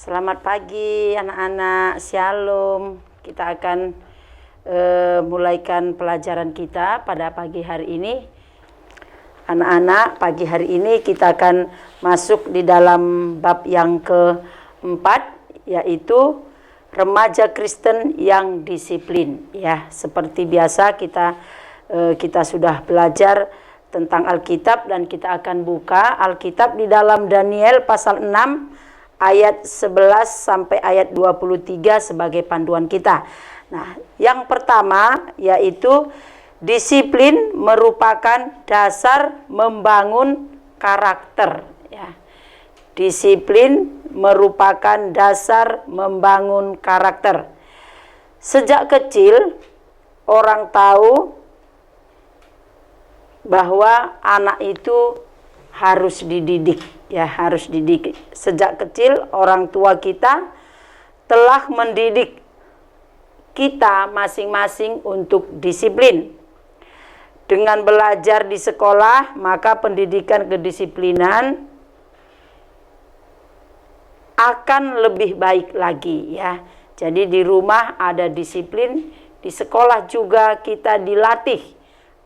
Selamat pagi anak-anak, Shalom. Kita akan mulaikan pelajaran kita pada pagi hari ini. Anak-anak, pagi hari ini kita akan masuk di dalam bab yang keempat, yaitu remaja Kristen yang disiplin. Ya, seperti biasa kita sudah belajar tentang Alkitab dan kita akan buka Alkitab di dalam Daniel pasal 6 ayat 11 sampai ayat 23 sebagai panduan kita. Nah, yang pertama yaitu disiplin merupakan dasar membangun karakter. Ya. Disiplin merupakan dasar membangun karakter. Sejak kecil orang tahu bahwa anak itu harus dididik, ya harus dididik. Sejak kecil orang tua kita telah mendidik kita masing-masing untuk disiplin. Dengan belajar di sekolah, maka pendidikan kedisiplinan akan lebih baik lagi, ya. Jadi di rumah ada disiplin, di sekolah juga kita dilatih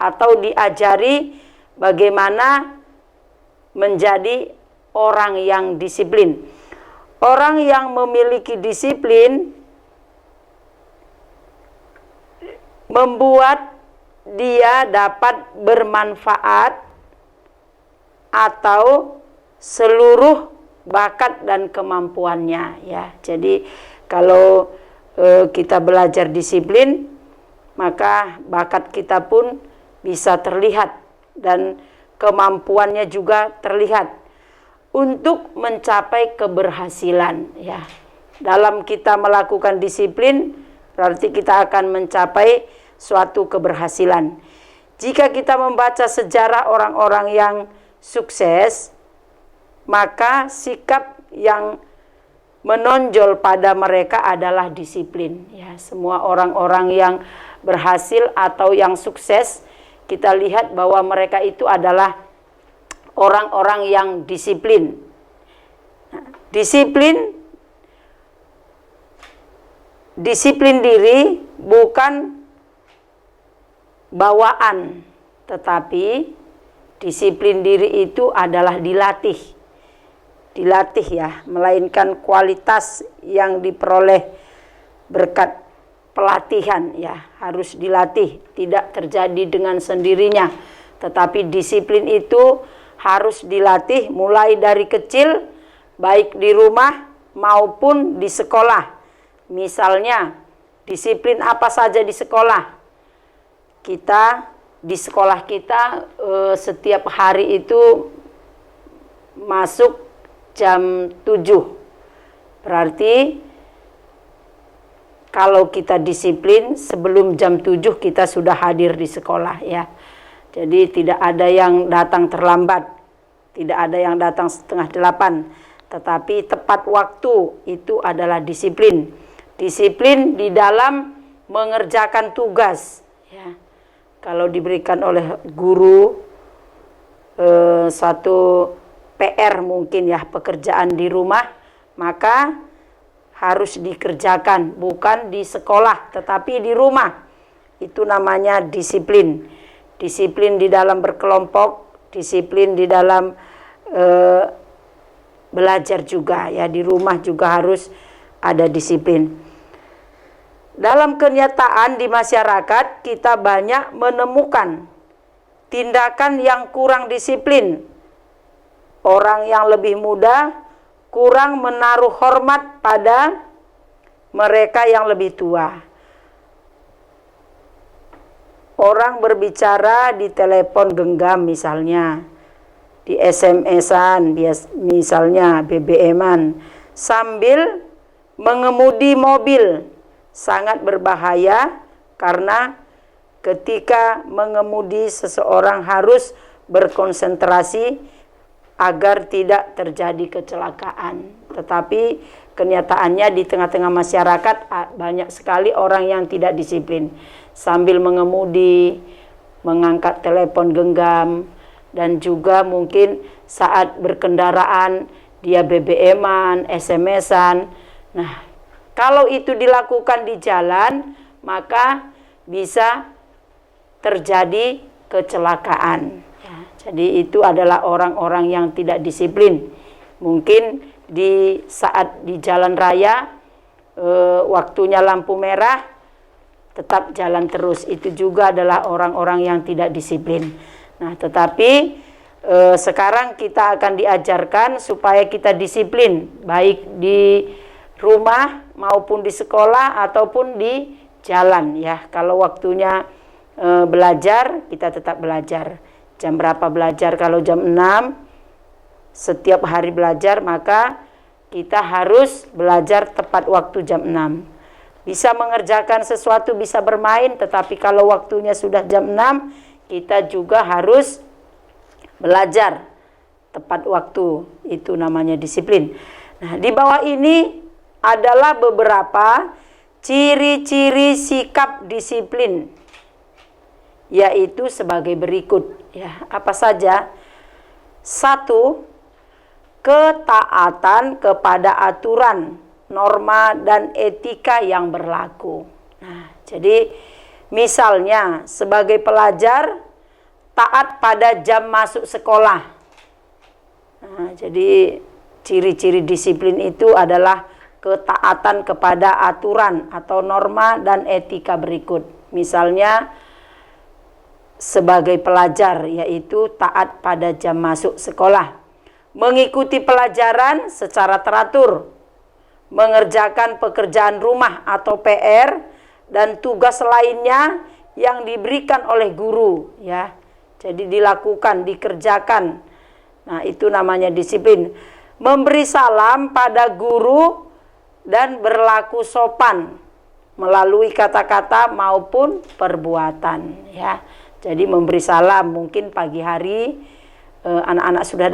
atau diajari bagaimana menjadi orang yang disiplin. Orang yang memiliki disiplin membuat dia dapat bermanfaat atau seluruh bakat dan kemampuannya, ya. Jadi kalau kita belajar disiplin, maka bakat kita pun bisa terlihat dan kemampuannya juga terlihat untuk mencapai keberhasilan, ya. Dalam kita melakukan disiplin berarti kita akan mencapai suatu keberhasilan. Jika kita membaca sejarah orang-orang yang sukses, maka sikap yang menonjol pada mereka adalah disiplin, ya. Semua orang-orang yang berhasil atau yang sukses, kita lihat bahwa mereka itu adalah orang-orang yang disiplin. Nah, disiplin diri bukan bawaan, tetapi disiplin diri itu adalah dilatih ya, melainkan kualitas yang diperoleh berkat pelatihan, ya, harus dilatih, tidak terjadi dengan sendirinya. Tetapi disiplin itu harus dilatih mulai dari kecil, baik di rumah maupun di sekolah. Misalnya, disiplin apa saja di sekolah? Di sekolah kita setiap hari itu masuk jam 7. Berarti kalau kita disiplin, sebelum jam 7 kita sudah hadir di sekolah, ya. Jadi tidak ada yang datang terlambat, tidak ada yang datang setengah 8, tetapi tepat waktu itu adalah disiplin. Disiplin di dalam mengerjakan tugas, ya. Kalau diberikan oleh guru suatu PR mungkin, ya, pekerjaan di rumah, maka harus dikerjakan, bukan di sekolah, tetapi di rumah. Itu namanya disiplin. Disiplin di dalam berkelompok, disiplin di dalam belajar juga, ya. Di rumah juga harus ada disiplin. Dalam kenyataan di masyarakat, kita banyak menemukan tindakan yang kurang disiplin. Orang yang lebih muda kurang menaruh hormat pada mereka yang lebih tua. Orang berbicara di telepon genggam misalnya, di SMS-an misalnya, BBM-an, sambil mengemudi mobil, sangat berbahaya karena ketika mengemudi seseorang harus berkonsentrasi agar tidak terjadi kecelakaan. Tetapi kenyataannya di tengah-tengah masyarakat banyak sekali orang yang tidak disiplin. Sambil mengemudi, mengangkat telepon genggam, dan juga mungkin saat berkendaraan dia BBM-an, SMS-an. Nah, kalau itu dilakukan di jalan, maka bisa terjadi kecelakaan. Ya, jadi itu adalah orang-orang yang tidak disiplin. Mungkin di saat di jalan raya, waktunya lampu merah, tetap jalan terus. Itu juga adalah orang-orang yang tidak disiplin. Nah, tetapi sekarang kita akan diajarkan supaya kita disiplin, baik di rumah maupun di sekolah ataupun di jalan ya. Kalau waktunya belajar, kita tetap belajar. Jam berapa belajar? Kalau jam 6 setiap hari belajar, maka kita harus belajar tepat waktu jam 6. Bisa mengerjakan sesuatu, bisa bermain, tetapi kalau waktunya sudah jam 6, kita juga harus belajar tepat waktu. Itu namanya disiplin. Nah, di bawah ini adalah beberapa ciri-ciri sikap disiplin, yaitu sebagai berikut ya. Apa saja? 1. Ketaatan kepada aturan, norma dan etika yang berlaku. Nah, jadi misalnya sebagai pelajar taat pada jam masuk sekolah. Nah, jadi ciri-ciri disiplin itu adalah ketaatan kepada aturan atau norma dan etika berikut. Misalnya sebagai pelajar, yaitu taat pada jam masuk sekolah, mengikuti pelajaran secara teratur, mengerjakan pekerjaan rumah atau PR dan tugas lainnya yang diberikan oleh guru ya. Jadi dilakukan, dikerjakan. Nah, itu namanya disiplin. Memberi salam pada guru dan berlaku sopan melalui kata-kata maupun perbuatan ya. Jadi memberi salam, mungkin pagi hari anak-anak sudah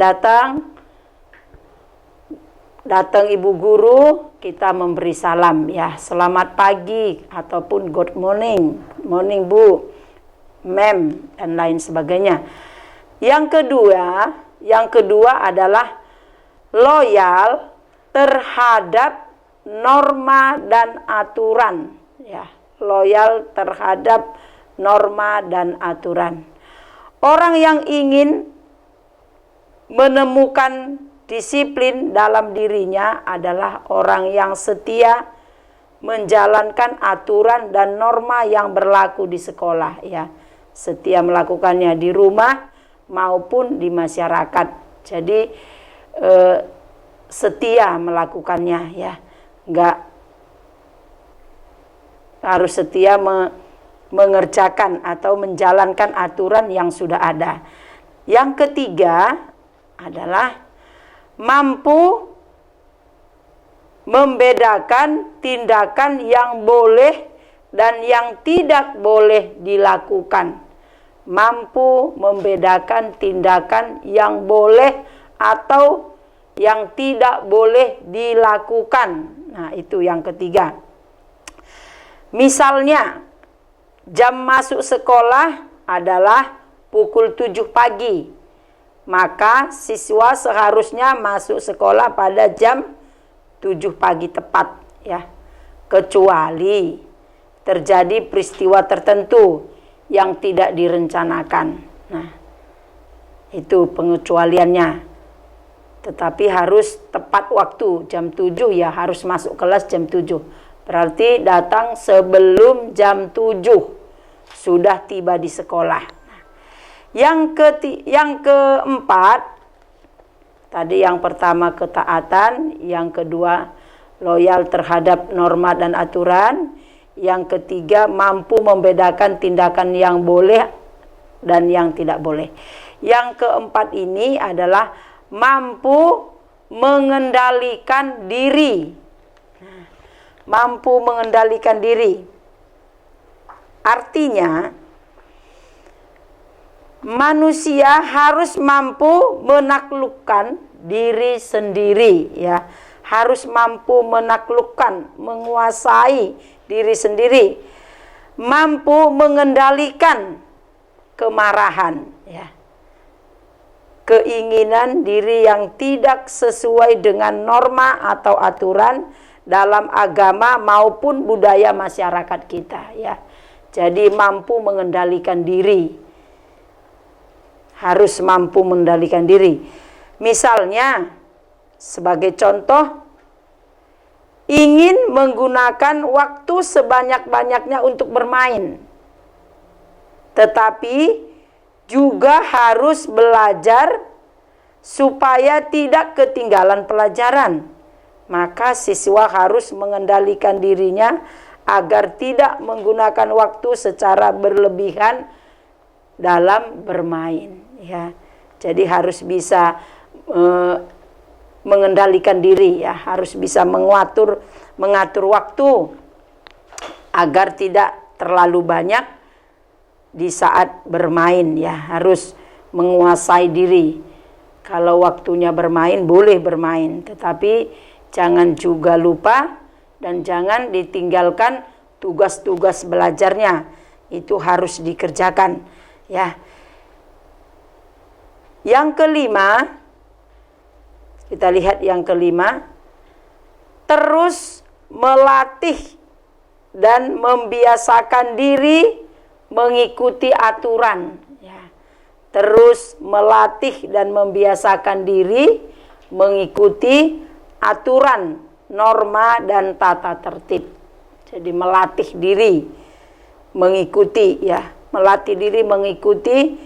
datang ibu guru, kita memberi salam ya, selamat pagi ataupun good morning, morning bu, ma'am dan lain sebagainya. Yang kedua adalah loyal terhadap norma dan aturan ya, loyal terhadap norma dan aturan. Orang yang ingin menemukan disiplin dalam dirinya adalah orang yang setia menjalankan aturan dan norma yang berlaku di sekolah ya. Setia melakukannya di rumah maupun di masyarakat. Jadi setia melakukannya ya. Enggak harus setia mengerjakan atau menjalankan aturan yang sudah ada. Yang ketiga adalah mampu membedakan tindakan yang boleh dan yang tidak boleh dilakukan. Mampu membedakan tindakan yang boleh atau yang tidak boleh dilakukan. Nah, itu yang ketiga. Misalnya, jam masuk sekolah adalah pukul 7 pagi. Maka siswa seharusnya masuk sekolah pada jam 7 pagi tepat ya. Kecuali terjadi peristiwa tertentu yang tidak direncanakan. Nah, itu pengecualiannya. Tetapi harus tepat waktu, jam 7 ya harus masuk kelas jam 7. Berarti datang sebelum jam 7 sudah tiba di sekolah. Yang keempat, tadi yang pertama ketaatan, yang kedua loyal terhadap norma dan aturan, yang ketiga mampu membedakan tindakan yang boleh dan yang tidak boleh. Yang keempat ini adalah mampu mengendalikan diri. Mampu mengendalikan diri. Artinya manusia harus mampu menaklukkan diri sendiri ya. Harus mampu menaklukkan, menguasai diri sendiri. Mampu mengendalikan kemarahan ya. keinginan diri yang tidak sesuai dengan norma atau aturan dalam agama maupun budaya masyarakat kita, ya. Jadi mampu mengendalikan diri. Harus mampu mengendalikan diri. Misalnya, sebagai contoh, ingin menggunakan waktu sebanyak-banyaknya untuk bermain. Tetapi juga harus belajar supaya tidak ketinggalan pelajaran. Maka siswa harus mengendalikan dirinya agar tidak menggunakan waktu secara berlebihan dalam bermain, ya. Jadi harus bisa mengendalikan diri, ya, harus bisa mengatur waktu agar tidak terlalu banyak di saat bermain, ya. Harus menguasai diri. Kalau waktunya bermain boleh bermain, tetapi jangan juga lupa dan jangan ditinggalkan tugas-tugas belajarnya. Itu harus dikerjakan, ya. Yang kelima, kita lihat yang kelima, terus melatih dan membiasakan diri mengikuti aturan, ya. Terus melatih dan membiasakan diri mengikuti aturan, norma dan tata tertib. Jadi melatih diri mengikuti, ya, melatih diri mengikuti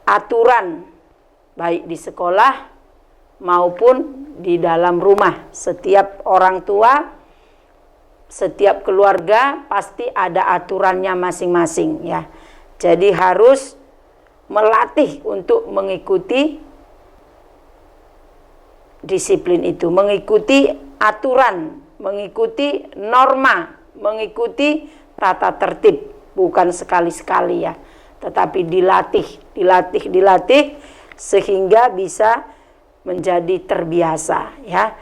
aturan baik di sekolah maupun di dalam rumah. Setiap orang tua, setiap keluarga pasti ada aturannya masing-masing, ya. Jadi harus melatih untuk mengikuti disiplin itu, mengikuti aturan, mengikuti norma, mengikuti tata tertib, bukan sekali-sekali, ya, tetapi dilatih sehingga bisa menjadi terbiasa, ya.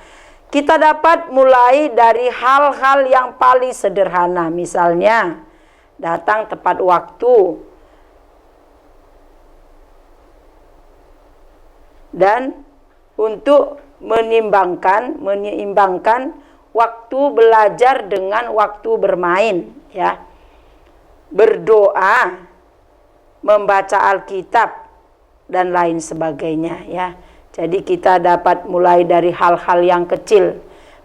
Kita dapat mulai dari hal-hal yang paling sederhana, misalnya datang tepat waktu dan untuk menyeimbangkan waktu belajar dengan waktu bermain, ya. Berdoa, membaca Alkitab dan lain sebagainya, ya. Jadi kita dapat mulai dari hal-hal yang kecil,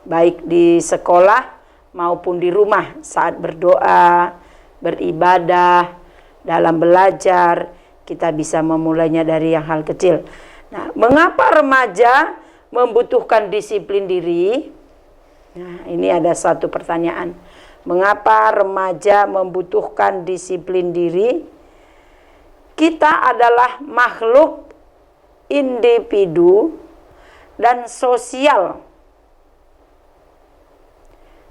baik di sekolah maupun di rumah, saat berdoa, beribadah, dalam belajar, kita bisa memulainya dari yang hal kecil. Nah, mengapa remaja membutuhkan disiplin diri? Nah, ini ada satu pertanyaan. Mengapa remaja membutuhkan disiplin diri? Kita adalah makhluk individu dan sosial.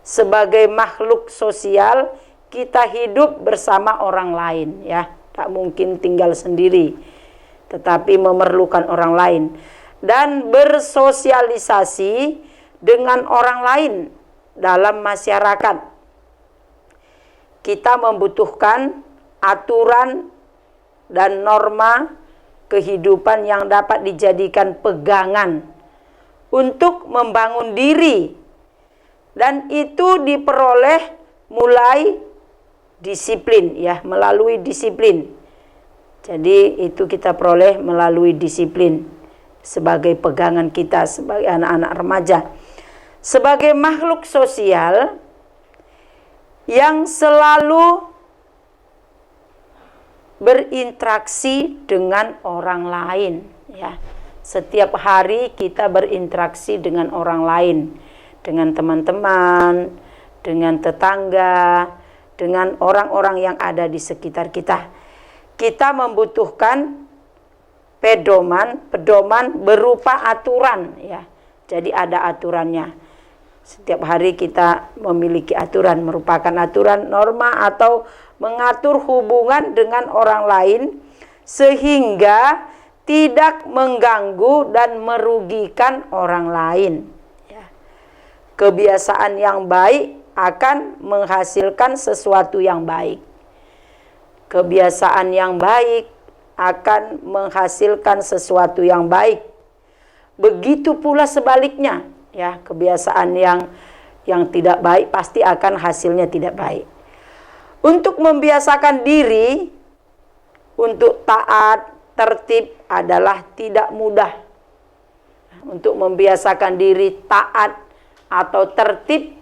Sebagai makhluk sosial, kita hidup bersama orang lain, ya. Tak mungkin tinggal sendiri, tetapi memerlukan orang lain. Dan bersosialisasi dengan orang lain dalam masyarakat. Kita membutuhkan aturan dan norma kehidupan yang dapat dijadikan pegangan untuk membangun diri, dan itu diperoleh mulai disiplin, ya, melalui disiplin. Jadi itu kita peroleh melalui disiplin sebagai pegangan kita sebagai anak-anak remaja, sebagai makhluk sosial yang selalu berinteraksi dengan orang lain, ya. Setiap hari kita berinteraksi dengan orang lain, dengan teman-teman, dengan tetangga, dengan orang-orang yang ada di sekitar kita. Kita membutuhkan pedoman berupa aturan, ya. Jadi ada aturannya. Setiap hari kita memiliki aturan, merupakan aturan, norma atau mengatur hubungan dengan orang lain sehingga tidak mengganggu dan merugikan orang lain, ya. Kebiasaan yang baik akan menghasilkan sesuatu yang baik. Kebiasaan yang baik akan menghasilkan sesuatu yang baik. Begitu pula sebaliknya, ya, kebiasaan yang tidak baik pasti akan hasilnya tidak baik. Untuk membiasakan diri untuk taat, tertib adalah tidak mudah. Untuk membiasakan diri taat atau tertib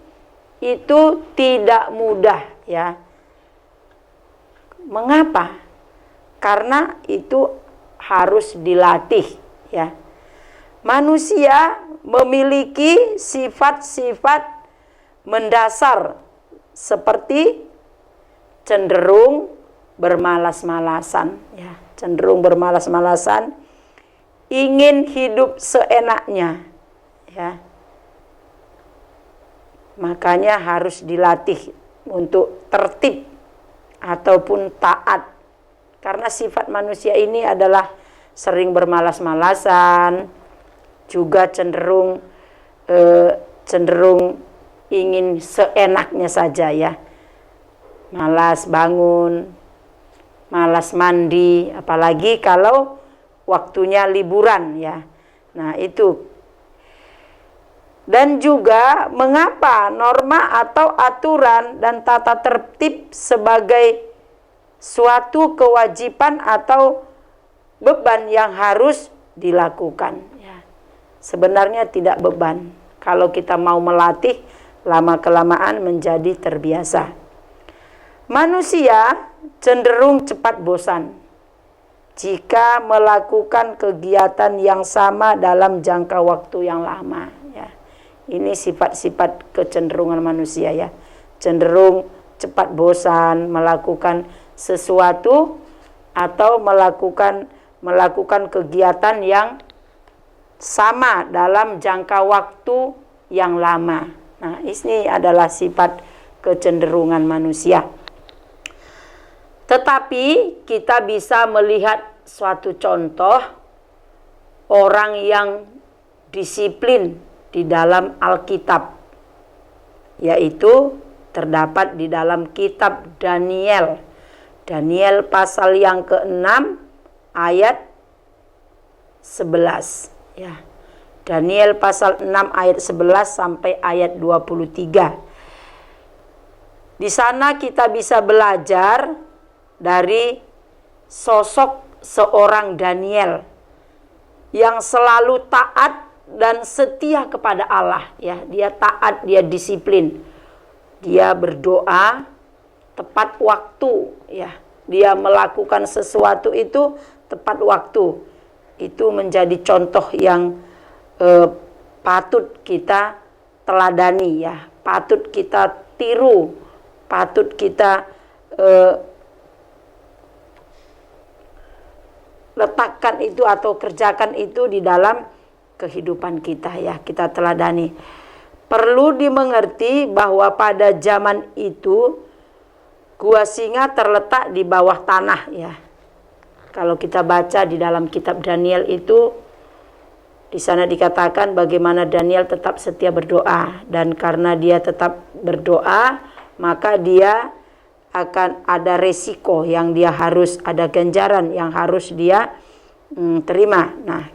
itu tidak mudah, ya. Mengapa? Karena itu harus dilatih, ya. Manusia memiliki sifat-sifat mendasar seperti cenderung bermalas-malasan, ya. Cenderung bermalas-malasan, ingin hidup seenaknya, ya. Makanya harus dilatih untuk tertib ataupun taat. Karena sifat manusia ini adalah sering bermalas-malasan, juga cenderung ingin seenaknya saja, ya. Malas bangun, malas mandi, apalagi kalau waktunya liburan, ya. Nah, itu. Dan juga mengapa norma atau aturan dan tata tertib sebagai suatu kewajiban atau beban yang harus dilakukan, ya. Sebenarnya tidak beban. Kalau kita mau melatih, lama-kelamaan menjadi terbiasa. Manusia cenderung cepat bosan jika melakukan kegiatan yang sama dalam jangka waktu yang lama, ya. Ini sifat-sifat kecenderungan manusia, ya. Cenderung cepat bosan melakukan sesuatu atau melakukan kegiatan yang sama dalam jangka waktu yang lama. Nah, ini adalah sifat kecenderungan manusia. Tetapi kita bisa melihat suatu contoh orang yang disiplin di dalam Alkitab, yaitu terdapat di dalam kitab Daniel. Daniel pasal yang ke-6 ayat 11, ya. Daniel pasal 6 ayat 11 sampai ayat 23. Di sana kita bisa belajar dari sosok seorang Daniel yang selalu taat dan setia kepada Allah, ya. Dia taat, dia disiplin. Dia berdoa tepat waktu, ya. Dia melakukan sesuatu itu tepat waktu. Itu menjadi contoh yang patut kita teladani, ya. Patut kita tiru, patut kita letakkan itu atau kerjakan itu di dalam kehidupan kita, ya. Kita teladani. Perlu dimengerti bahwa pada zaman itu Gua Singa terletak di bawah tanah, ya. Kalau kita baca di dalam kitab Daniel itu, di sana dikatakan bagaimana Daniel tetap setia berdoa, dan karena dia tetap berdoa, maka dia akan ada resiko yang dia harus, ada ganjaran yang harus dia terima. Nah,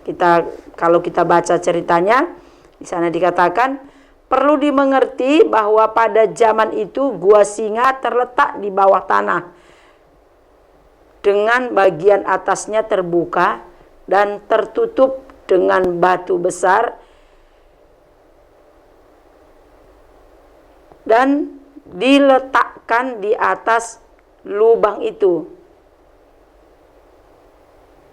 kalau kita baca ceritanya, di sana dikatakan perlu dimengerti bahwa pada zaman itu Gua Singa terletak di bawah tanah dengan bagian atasnya terbuka dan tertutup dengan batu besar, dan diletakkan di atas lubang itu,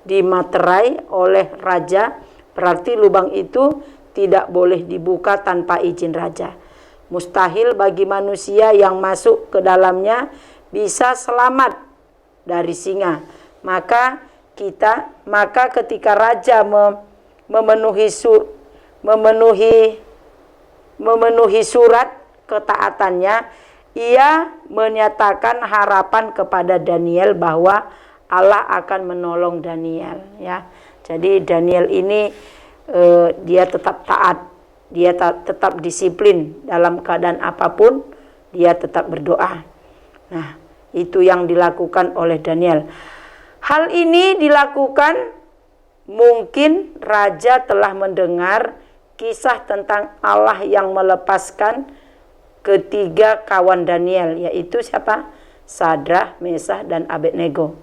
dimaterai oleh raja. Berarti lubang itu tidak boleh dibuka tanpa izin raja. Mustahil bagi manusia yang masuk ke dalamnya bisa selamat dari singa. Maka ketika raja memenuhi surat ketaatannya, ia menyatakan harapan kepada Daniel bahwa Allah akan menolong Daniel, ya. Jadi Daniel ini dia tetap taat, dia tetap disiplin dalam keadaan apapun, dia tetap berdoa. Nah, itu yang dilakukan oleh Daniel. Hal ini dilakukan mungkin raja telah mendengar kisah tentang Allah yang melepaskan ketiga kawan Daniel, yaitu siapa? Sadrah, Mesah, dan Abednego,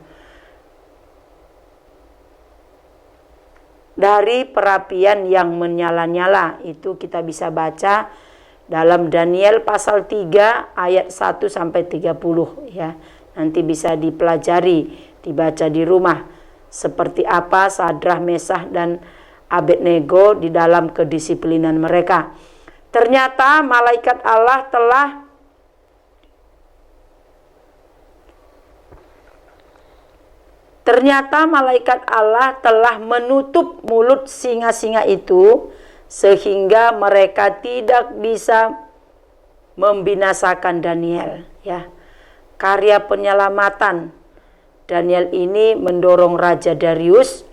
dari perapian yang menyala-nyala. Itu kita bisa baca dalam Daniel pasal 3 ayat 1 sampai 30 ya. Nanti bisa dipelajari, dibaca di rumah seperti apa Sadrah, Mesah, dan Abednego di dalam kedisiplinan mereka. Ternyata malaikat Allah telah menutup mulut singa-singa itu sehingga mereka tidak bisa membinasakan Daniel ya. Karya penyelamatan Daniel ini mendorong Raja Darius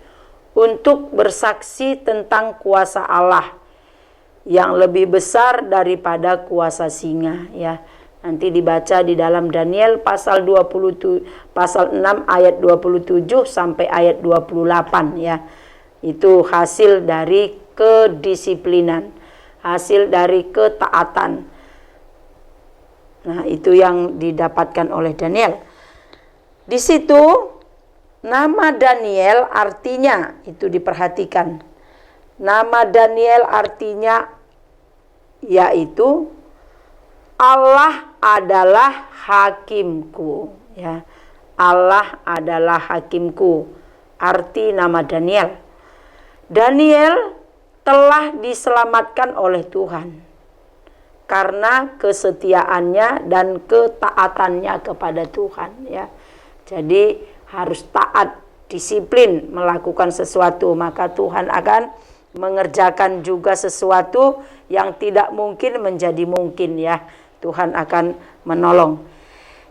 untuk bersaksi tentang kuasa Allah yang lebih besar daripada kuasa singa ya. Nanti dibaca di dalam Daniel pasal 6 ayat 27 sampai ayat 28 ya. Itu hasil dari kedisiplinan, hasil dari ketaatan. Nah, itu yang didapatkan oleh Daniel. Di situ nama Daniel artinya, itu diperhatikan. Nama Daniel artinya yaitu Allah adalah hakimku ya. Allah adalah hakimku. Arti nama Daniel. Daniel telah diselamatkan oleh Tuhan karena kesetiaannya dan ketaatannya kepada Tuhan ya. Jadi harus taat, disiplin melakukan sesuatu, maka Tuhan akan mengerjakan juga sesuatu yang tidak mungkin menjadi mungkin ya. Tuhan akan menolong.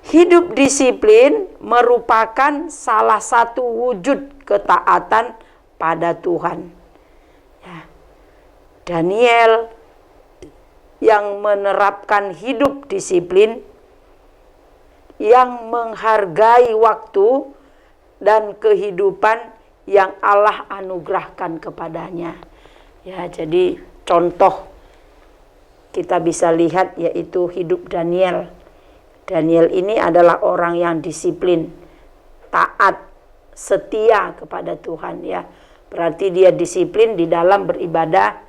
Hidup disiplin merupakan salah satu wujud ketaatan pada Tuhan ya. Daniel yang menerapkan hidup disiplin, yang menghargai waktu dan kehidupan yang Allah anugerahkan kepadanya. Ya, jadi contoh kita bisa lihat yaitu hidup Daniel. Daniel ini adalah orang yang disiplin, taat, setia kepada Tuhan ya. Berarti dia disiplin di dalam beribadah,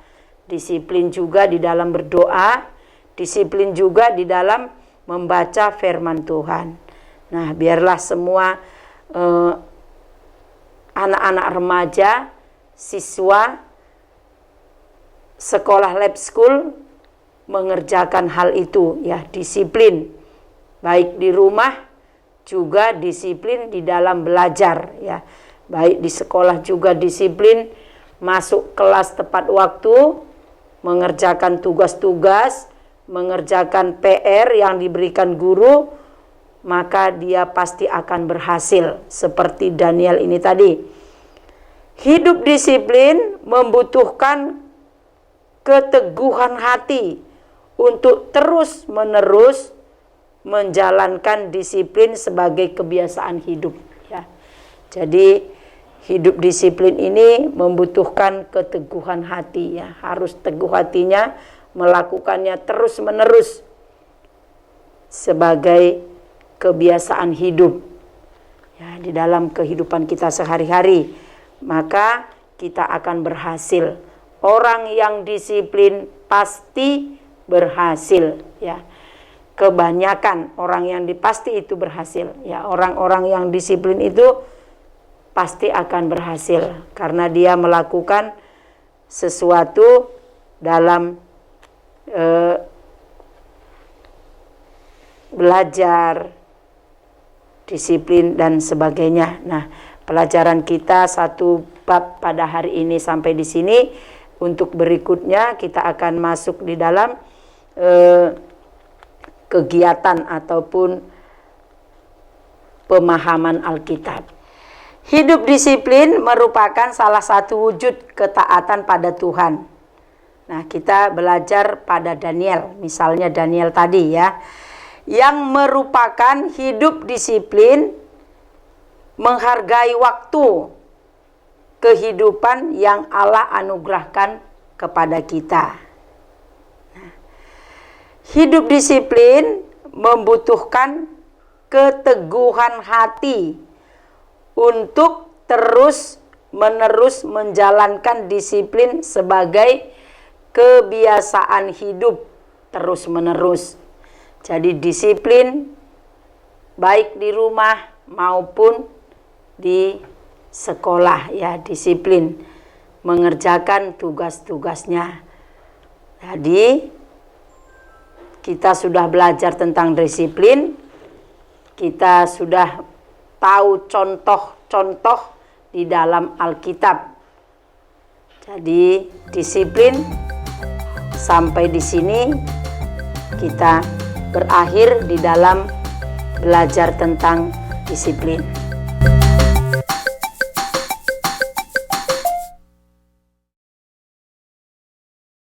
disiplin juga di dalam berdoa, disiplin juga di dalam membaca firman Tuhan. Nah, biarlah semua anak-anak remaja, siswa sekolah lab school mengerjakan hal itu ya, disiplin baik di rumah juga disiplin di dalam belajar ya. Baik di sekolah juga disiplin, masuk kelas tepat waktu, mengerjakan tugas-tugas, mengerjakan PR yang diberikan guru, maka dia pasti akan berhasil seperti Daniel ini tadi. Hidup disiplin membutuhkan keteguhan hati untuk terus-menerus menjalankan disiplin sebagai kebiasaan hidup ya. Jadi hidup disiplin ini membutuhkan keteguhan hati ya. Harus teguh hatinya melakukannya terus-menerus sebagai kebiasaan hidup ya, di dalam kehidupan kita sehari-hari. Maka kita akan berhasil. Orang yang disiplin pasti berhasil ya. Kebanyakan orang yang pasti itu berhasil ya. Orang-orang yang disiplin itu pasti akan berhasil karena dia melakukan sesuatu dalam belajar, disiplin dan sebagainya. Nah, pelajaran kita satu bab pada hari ini sampai di sini. Untuk berikutnya kita akan masuk di dalam kegiatan ataupun pemahaman Alkitab. Hidup disiplin merupakan salah satu wujud ketaatan pada Tuhan. Nah, kita belajar pada Daniel, misalnya Daniel tadi ya, yang merupakan hidup disiplin menghargai waktu kehidupan yang Allah anugerahkan kepada kita. Hidup disiplin membutuhkan keteguhan hati untuk terus-menerus menjalankan disiplin sebagai kebiasaan hidup terus-menerus. Jadi disiplin baik di rumah maupun di sekolah, ya, disiplin mengerjakan tugas-tugasnya. Jadi kita sudah belajar tentang disiplin, kita sudah tahu contoh-contoh di dalam Alkitab. Jadi disiplin sampai di sini kita berakhir di dalam belajar tentang disiplin.